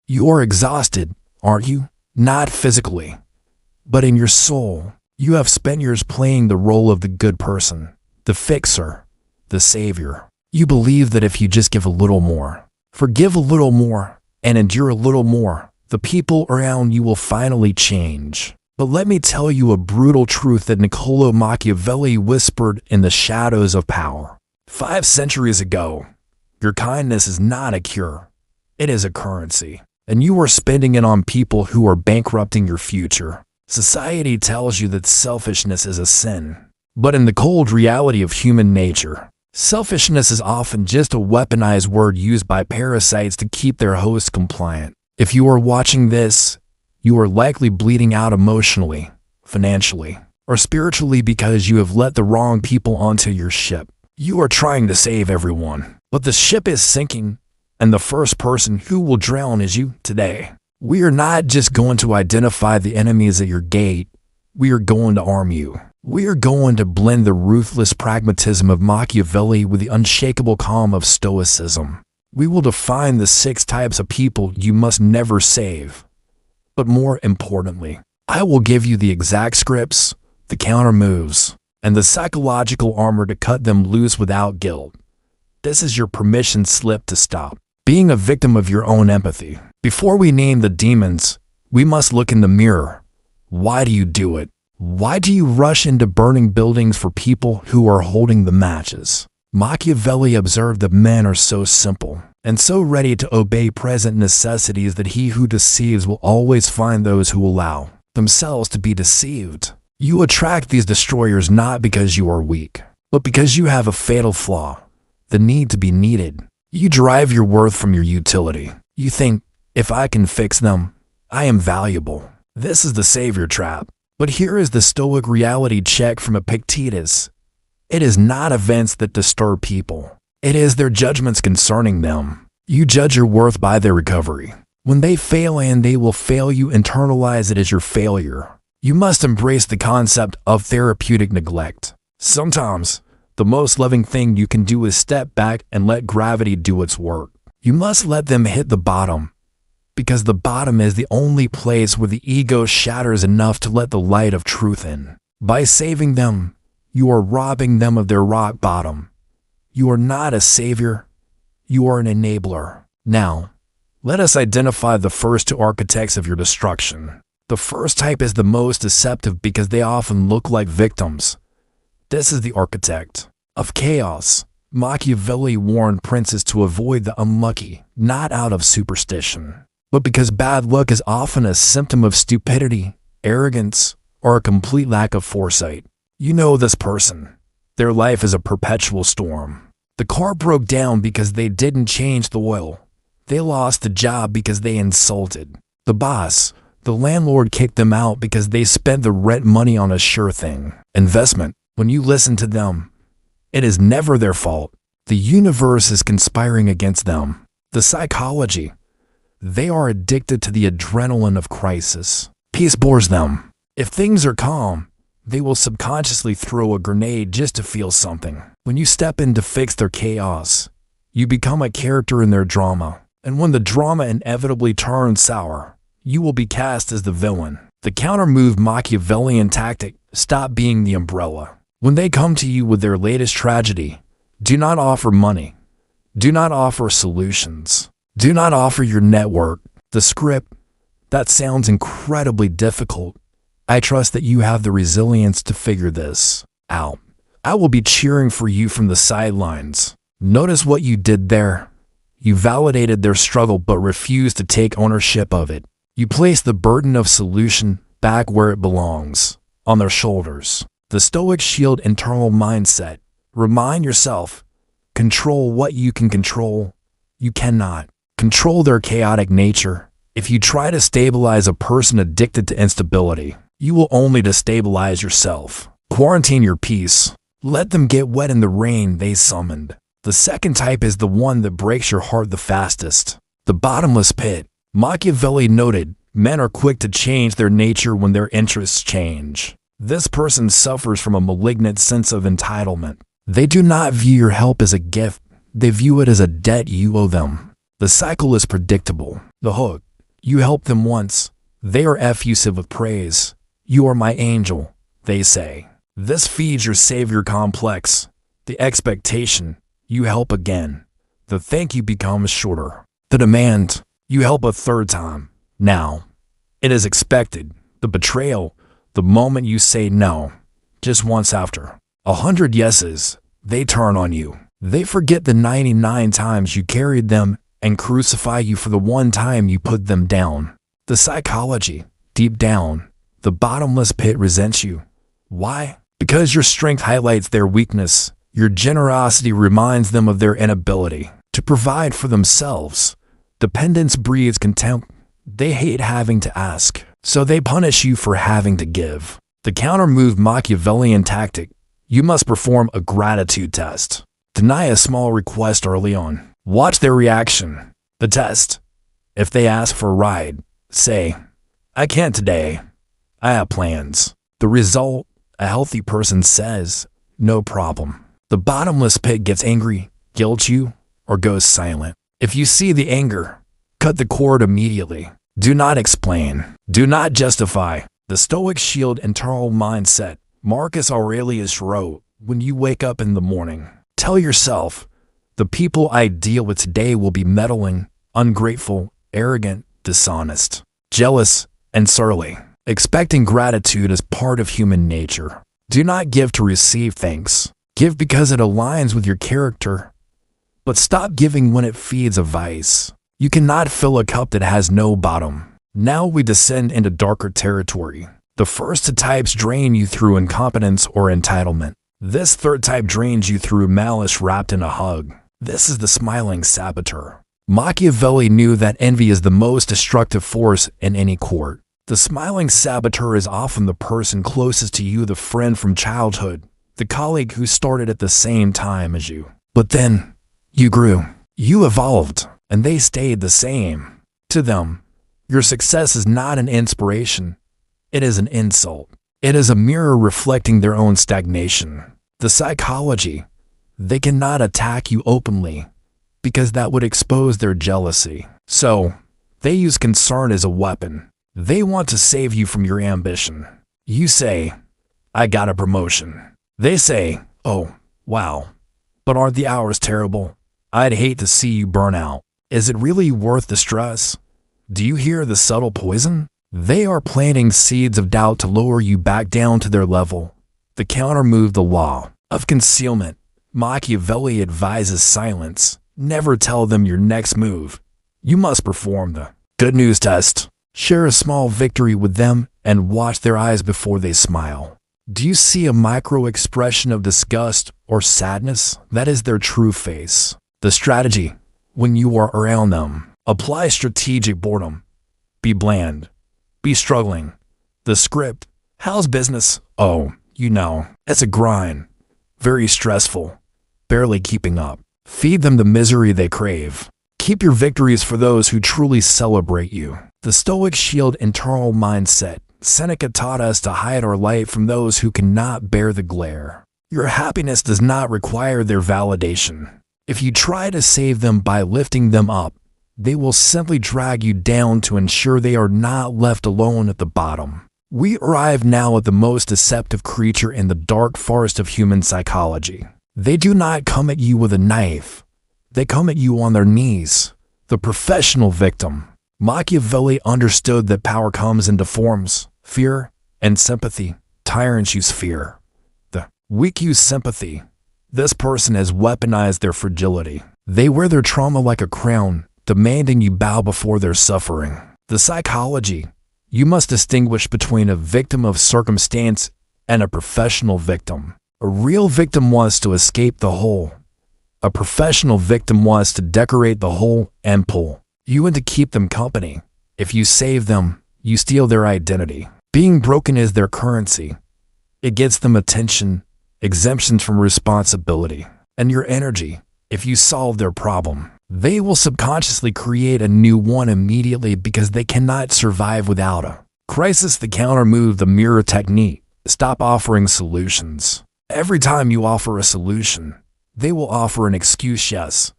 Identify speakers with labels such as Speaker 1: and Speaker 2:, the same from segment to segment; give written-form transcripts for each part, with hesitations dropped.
Speaker 1: You are exhausted, aren't you? Not physically, but in your soul. You have spent years playing the role of the good person, the fixer, the savior. You believe that if you just give a little more, forgive a little more, and endure a little more, the people around you will finally change. But let me tell you a brutal truth that Niccolò Machiavelli whispered in the shadows of power. 5 centuries ago, your kindness is not a cure. It is a currency, and you are spending it on people who are bankrupting your future. Society tells you that selfishness is a sin, but in the cold reality of human nature, selfishness is often just a weaponized word used by parasites to keep their hosts compliant. If you are watching this, you are likely bleeding out emotionally, financially, or spiritually because you have let the wrong people onto your ship. You are trying to save everyone, but the ship is sinking, and the first person who will drown is you today. We are not just going to identify the enemies at your gate, we are going to arm you. We are going to blend the ruthless pragmatism of Machiavelli with the unshakable calm of Stoicism. We will define the 6 types of people you must never save. But more importantly, I will give you the exact scripts, the counter moves, and the psychological armor to cut them loose without guilt. This is your permission slip to stop being a victim of your own empathy. Before we name the demons, we must look in the mirror. Why do you do it? Why do you rush into burning buildings for people who are holding the matches? Machiavelli observed that men are so simple and so ready to obey present necessities that he who deceives will always find those who allow themselves to be deceived. You attract these destroyers not because you are weak, but because you have a fatal flaw, the need to be needed. You derive your worth from your utility. You think, if I can fix them, I am valuable. This is the savior trap. But here is the Stoic reality check from Epictetus. It is not events that disturb people. It is their judgments concerning them. You judge your worth by their recovery. When they fail and they will fail, you internalize it as your failure. You must embrace the concept of therapeutic neglect. Sometimes, the most loving thing you can do is step back and let gravity do its work. You must let them hit the bottom, because the bottom is the only place where the ego shatters enough to let the light of truth in. By saving them, you are robbing them of their rock bottom. You are not a savior, you are an enabler. Now, let us identify the first 2 architects of your destruction. The first type is the most deceptive because they often look like victims. This is the architect of chaos. Machiavelli warned princes to avoid the unlucky, not out of superstition, but because bad luck is often a symptom of stupidity, arrogance, or a complete lack of foresight. You know this person. Their life is a perpetual storm. The car broke down because they didn't change the oil. They lost the job because they insulted the boss. The landlord kicked them out because they spent the rent money on a sure thing investment. When you listen to them, it is never their fault. The universe is conspiring against them. The psychology. They are addicted to the adrenaline of crisis. Peace bores them. If things are calm, they will subconsciously throw a grenade just to feel something. When you step in to fix their chaos, you become a character in their drama. And when the drama inevitably turns sour, you will be cast as the villain. The counter-move Machiavellian tactic: stop being the umbrella. When they come to you with their latest tragedy, do not offer money. Do not offer solutions. Do not offer your network. The script, that sounds incredibly difficult. I trust that you have the resilience to figure this out. I will be cheering for you from the sidelines. Notice what you did there. You validated their struggle but refused to take ownership of it. You placed the burden of solution back where it belongs, on their shoulders. The Stoic shield internal mindset. Remind yourself, control what you can control. You cannot control their chaotic nature. If you try to stabilize a person addicted to instability, you will only destabilize yourself. Quarantine your peace. Let them get wet in the rain they summoned. The second type is the one that breaks your heart the fastest. The bottomless pit. Machiavelli noted, men are quick to change their nature when their interests change. This person suffers from a malignant sense of entitlement. They do not view your help as a gift. They view it as a debt you owe them. The cycle is predictable. The hook. You help them once. They are effusive with praise. You are my angel, they say. This feeds your savior complex. The expectation, you help again. The thank you becomes shorter. The demand, you help a third time. Now, it is expected. The betrayal, the moment you say no, just once after 100 yeses, they turn on you. They forget the 99 times you carried them and crucify you for the one time you put them down. The psychology, deep down, the bottomless pit resents you. Why? Because your strength highlights their weakness. Your generosity reminds them of their inability to provide for themselves. Dependence breeds contempt. They hate having to ask, so they punish you for having to give. The counter-move Machiavellian tactic, you must perform a gratitude test. Deny a small request early on. Watch their reaction. The test. If they ask for a ride, say, I can't today. I have plans. The result, a healthy person says, no problem. The bottomless pit gets angry, guilts you, or goes silent. If you see the anger, cut the cord immediately. Do not explain. Do not justify. The Stoic shield internal mindset. Marcus Aurelius wrote, when you wake up in the morning, tell yourself, the people I deal with today will be meddling, ungrateful, arrogant, dishonest, jealous, and surly. Expecting gratitude is part of human nature. Do not give to receive thanks. Give because it aligns with your character. But stop giving when it feeds a vice. You cannot fill a cup that has no bottom. Now we descend into darker territory. The first two types drain you through incompetence or entitlement. This third type drains you through malice wrapped in a hug. This is the Smiling Saboteur. Machiavelli knew that envy is the most destructive force in any court. The Smiling Saboteur is often the person closest to you, the friend from childhood, the colleague who started at the same time as you. But then, you grew. You evolved, and they stayed the same. To them, your success is not an inspiration. It is an insult. It is a mirror reflecting their own stagnation. The psychology, they cannot attack you openly because that would expose their jealousy. So, they use concern as a weapon. They want to save you from your ambition. You say, I got a promotion. They say, oh, wow, but aren't the hours terrible? I'd hate to see you burn out. Is it really worth the stress? Do you hear the subtle poison? They are planting seeds of doubt to lower you back down to their level. The counter-move, the law of concealment. Machiavelli advises silence. Never tell them your next move. You must perform the good news test. Share a small victory with them and watch their eyes before they smile. Do you see a micro-expression of disgust or sadness? That is their true face. The strategy, when you are around them, apply strategic boredom. Be bland. Be struggling. The script, how's business? Oh, you know, it's a grind. Very stressful. Barely keeping up. Feed them the misery they crave. Keep your victories for those who truly celebrate you. The Stoic shield internal mindset. Seneca taught us to hide our light from those who cannot bear the glare. Your happiness does not require their validation. If you try to save them by lifting them up, they will simply drag you down to ensure they are not left alone at the bottom. We arrive now at the most deceptive creature in the dark forest of human psychology. They do not come at you with a knife. They come at you on their knees. The professional victim. Machiavelli understood that power comes in two forms, fear and sympathy. Tyrants use fear. The weak use sympathy. This person has weaponized their fragility. They wear their trauma like a crown, demanding you bow before their suffering. The psychology. You must distinguish between a victim of circumstance and a professional victim. A real victim wants to escape the hole. A professional victim wants to decorate the hole and pull you in to keep them company. If you save them, you steal their identity. Being broken is their currency. It gets them attention, exemptions from responsibility, and your energy. If you solve their problem, they will subconsciously create a new one immediately because they cannot survive without a crisis. The counter move, the mirror technique. Stop offering solutions. Every time you offer a solution, they will offer an excuse, yes.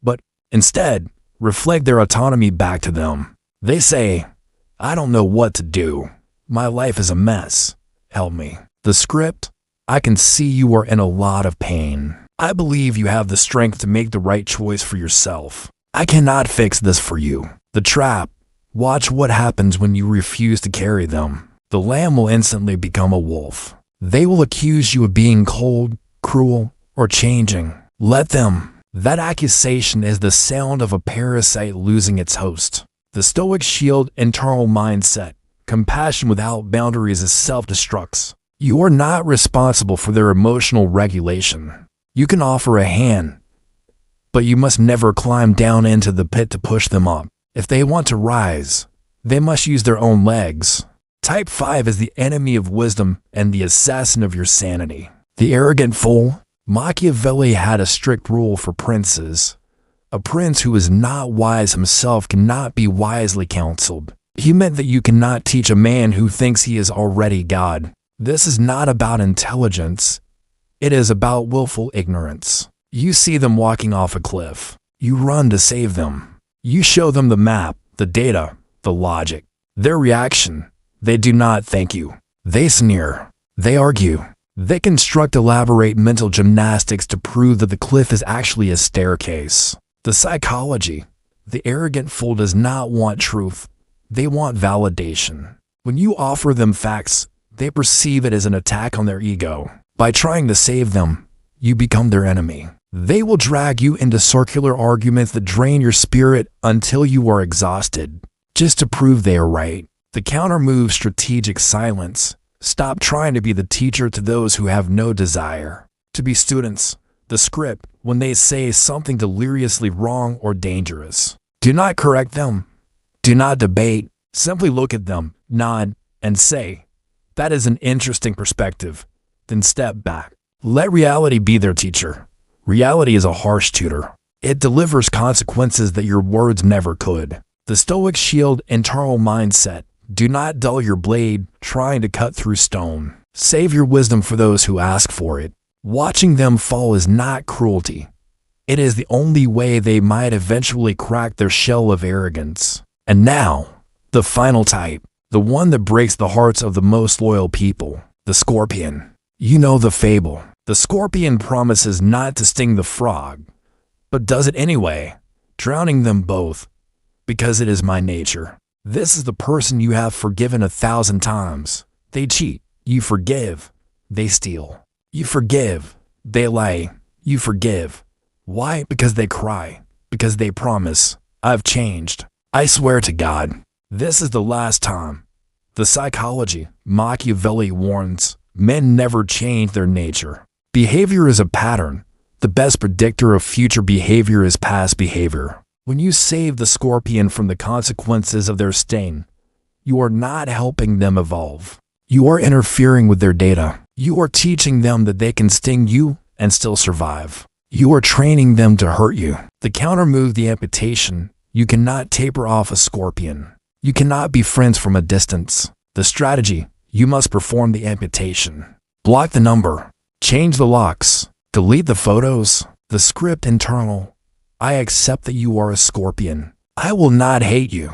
Speaker 1: But instead, reflect their autonomy back to them. They say, I don't know what to do. My life is a mess. Help me. The script, I can see you are in a lot of pain. I believe you have the strength to make the right choice for yourself. I cannot fix this for you. The trap, watch what happens when you refuse to carry them. The lamb will instantly become a wolf. They will accuse you of being cold, cruel, or changing. Let them. That accusation is the sound of a parasite losing its host. The Stoic shield internal mindset. Compassion without boundaries is self-destructs. You are not responsible for their emotional regulation. You can offer a hand, but you must never climb down into the pit to push them up. If they want to rise, they must use their own legs. Type 5 is the enemy of wisdom and the assassin of your sanity. The arrogant fool. Machiavelli had a strict rule for princes. A prince who is not wise himself cannot be wisely counseled. He meant that you cannot teach a man who thinks he is already God. This is not about intelligence. It is about willful ignorance. You see them walking off a cliff. You run to save them. You show them the map, the data, the logic. Their reaction, they do not thank you. They sneer. They argue. They construct elaborate mental gymnastics to prove that the cliff is actually a staircase. The psychology. The arrogant fool does not want truth. They want validation. When you offer them facts, they perceive it as an attack on their ego. By trying to save them, you become their enemy. They will drag you into circular arguments that drain your spirit until you are exhausted, just to prove they are right. The counter move, strategic silence. Stop trying to be the teacher to those who have no desire to be students. The script, when they say something deliriously wrong or dangerous. Do not correct them. Do not debate. Simply look at them, nod, and say, that is an interesting perspective. Then step back. Let reality be their teacher. Reality is a harsh tutor. It delivers consequences that your words never could. The Stoic shield internal mindset. Do not dull your blade trying to cut through stone. Save your wisdom for those who ask for it. Watching them fall is not cruelty. It is the only way they might eventually crack their shell of arrogance. And now, the final type, the one that breaks the hearts of the most loyal people, the scorpion. You know the fable. The scorpion promises not to sting the frog, but does it anyway, drowning them both, because it is my nature. This is the person you have forgiven 1,000 times. They cheat, you forgive. They steal, you forgive. They lie, you forgive. Why? Because they cry, because they promise, I've changed. I swear to God, this is the last time. The psychology, Machiavelli warns, men never change their nature. Behavior is a pattern. The best predictor of future behavior is past behavior. When you save the scorpion from the consequences of their sting, you are not helping them evolve. You are interfering with their data. You are teaching them that they can sting you and still survive. You are training them to hurt you. The counter move, the amputation. You cannot taper off a scorpion. You cannot be friends from a distance. The strategy, you must perform the amputation. Block the number. Change the locks. Delete the photos. The script internal. I accept that you are a scorpion. I will not hate you,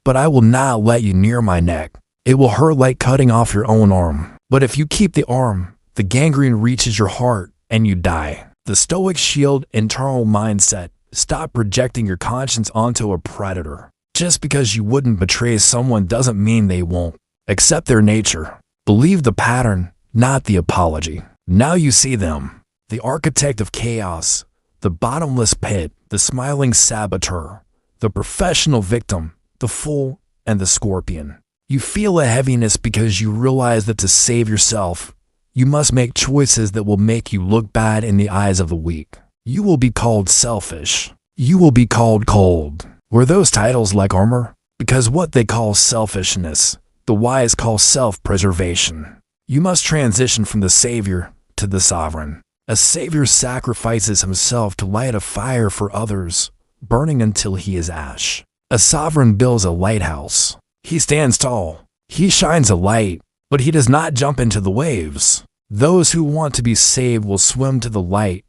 Speaker 1: but I will not let you near my neck. It will hurt like cutting off your own arm. But if you keep the arm, the gangrene reaches your heart and you die. The Stoic shield internal mindset. Stop projecting your conscience onto a predator. Just because you wouldn't betray someone doesn't mean they won't. Accept their nature. Believe the pattern, not the apology. Now you see them. The architect of chaos. The bottomless pit, the smiling saboteur, the professional victim, the fool, and the scorpion. You feel a heaviness because you realize that to save yourself, you must make choices that will make you look bad in the eyes of the weak. You will be called selfish. You will be called cold. Were those titles like armor? Because what they call selfishness, the wise call self-preservation. You must transition from the savior to the sovereign. A savior sacrifices himself to light a fire for others, burning until he is ash. A sovereign builds a lighthouse. He stands tall. He shines a light, but he does not jump into the waves. Those who want to be saved will swim to the light.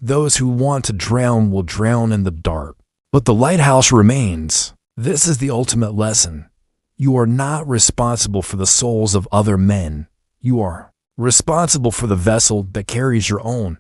Speaker 1: Those who want to drown will drown in the dark. But the lighthouse remains. This is the ultimate lesson. You are not responsible for the souls of other men. You are responsible for the vessel that carries your own.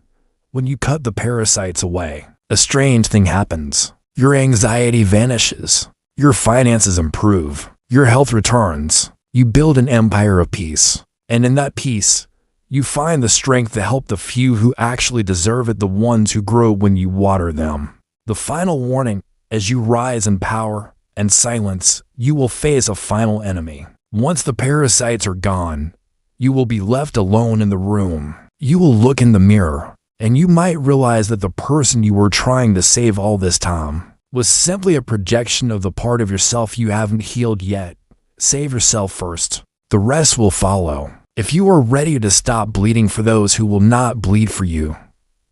Speaker 1: When you cut the parasites away, a strange thing happens. Your anxiety vanishes. Your finances improve. Your health returns. You build an empire of peace. And in that peace, you find the strength to help the few who actually deserve it, the ones who grow when you water them. The final warning: as you rise in power and silence, you will face a final enemy. Once the parasites are gone, you will be left alone in the room. You will look in the mirror, and you might realize that the person you were trying to save all this time was simply a projection of the part of yourself you haven't healed yet. Save yourself first. The rest will follow. If you are ready to stop bleeding for those who will not bleed for you,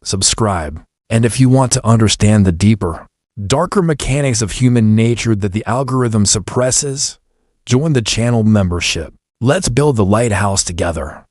Speaker 1: subscribe. And if you want to understand the deeper, darker mechanics of human nature that the algorithm suppresses, join the channel membership. Let's build the lighthouse together.